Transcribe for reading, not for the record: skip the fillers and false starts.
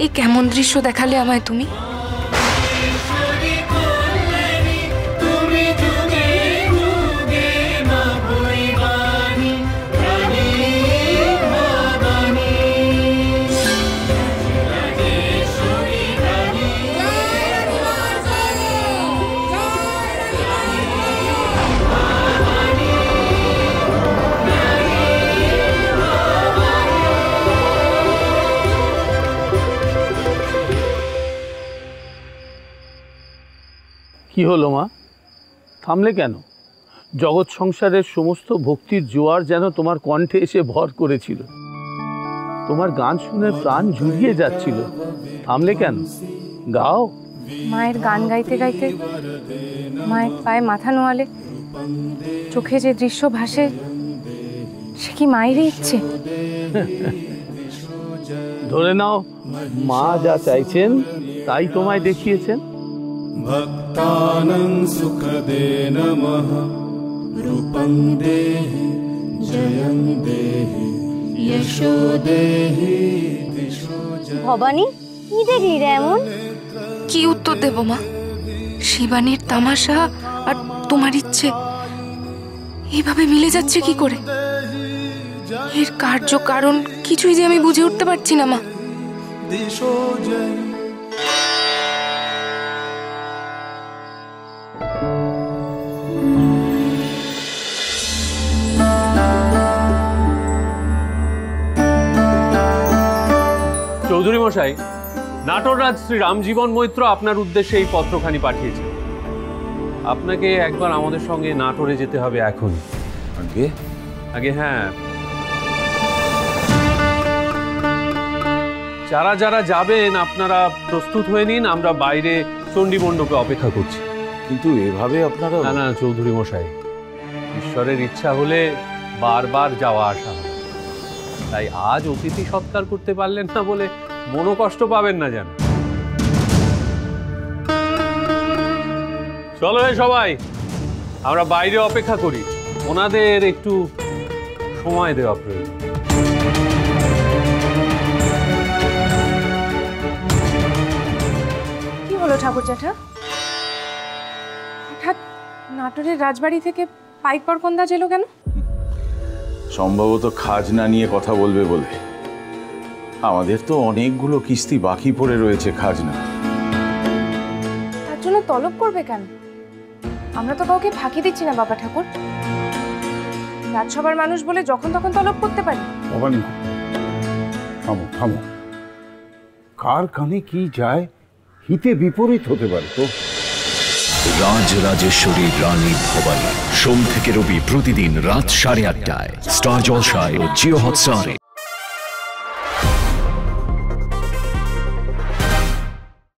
এই কেমন দৃশ্য দেখালে আমায় তুমি। কি হলো মা, থামলে কেন? জগৎ সংসারের সমস্ত ভক্তির জোয়ার যেন তোমার কণ্ঠে এসে ভর করেছিল। তোমার গান শুনে প্রাণ জুড়িয়ে যাচ্ছিল, থামলে কেন? গাও। মায়ের গান গাইতে গাইতে মায়ের পায়ে মাথা নোয়ালে চোখে যে দৃশ্য ভাসে, সে কি মায়েরই ইচ্ছে? ধরে নাও মা যা চাইছেন তাই তোমায় দেখিয়েছেন। ভক্তানাং সুখদে নমঃ রূপং দেহি জয়ং দেহি যশো দেহি দিশো জয়। ভবানী, কি দেখলি রে এমন? কি উত্তর দেব মা? শিবানীর তামাশা আর তোমার ইচ্ছে এইভাবে মিলে যাচ্ছে কি করে? এর কার্য কারণ কিছুই যে আমি বুঝে উঠতে পারছি না মা। দিশো জয়। চৌধুরী মশাই, নাটোররাজ শ্রী রামজীবন মৈত্র আপনার উদ্দেশ্যে এই পত্রখানি পাঠিয়েছে। আপনাকে একবার আমাদের সঙ্গে নাটোরে যেতে হবে এখন। আগে হ্যাঁ, যারা যারা যাবেন আপনারা প্রস্তুত হয়ে নিন, আমরা বাইরে চণ্ডীমণ্ডপে অপেক্ষা করছি। কিন্তু এভাবে আপনারা? না না চৌধুরী মশাই, ঈশ্বরের ইচ্ছা হলে বারবার যাওয়া আসা হয়। তাই আজ অতিথি সৎকার করতে পারলেন না বলে মনোকষ্ট পাবেন না যেন। চলো সবাই, আমরা বাইরে অপেক্ষা করি, ওনাদের একটু সময় দেওয়া প্রয়োজন। কি হলো ঠাকুর জ্যাঠা? হঠাৎ নাটোরের রাজবাড়ি থেকে পাইক পরকন্দাজ এলো কেন? সম্ভবত খাজনা নিয়ে কথা বলবে বলে। আমাদের তো অনেকগুলো কিস্তি বাকি পড়ে রয়েছে খাজনা। তার জন্য তলব করবে কেন? আমরা তো কাউকে ফাঁকি দিচ্ছি না বাবা ঠাকুর। রাজসভার মানুষ বলে যখন তখন তলব করতে পারি। ভবানী, থামো থামো। কার কানে কি যায় হিতে বিপরীত হতে পারে তো। রাজরাজেশ্বরী রানী ভবানী, সোম থেকে রবি প্রতিদিন রাত 8:30টায় স্টার জলসায় ও জিও হটস্টারে।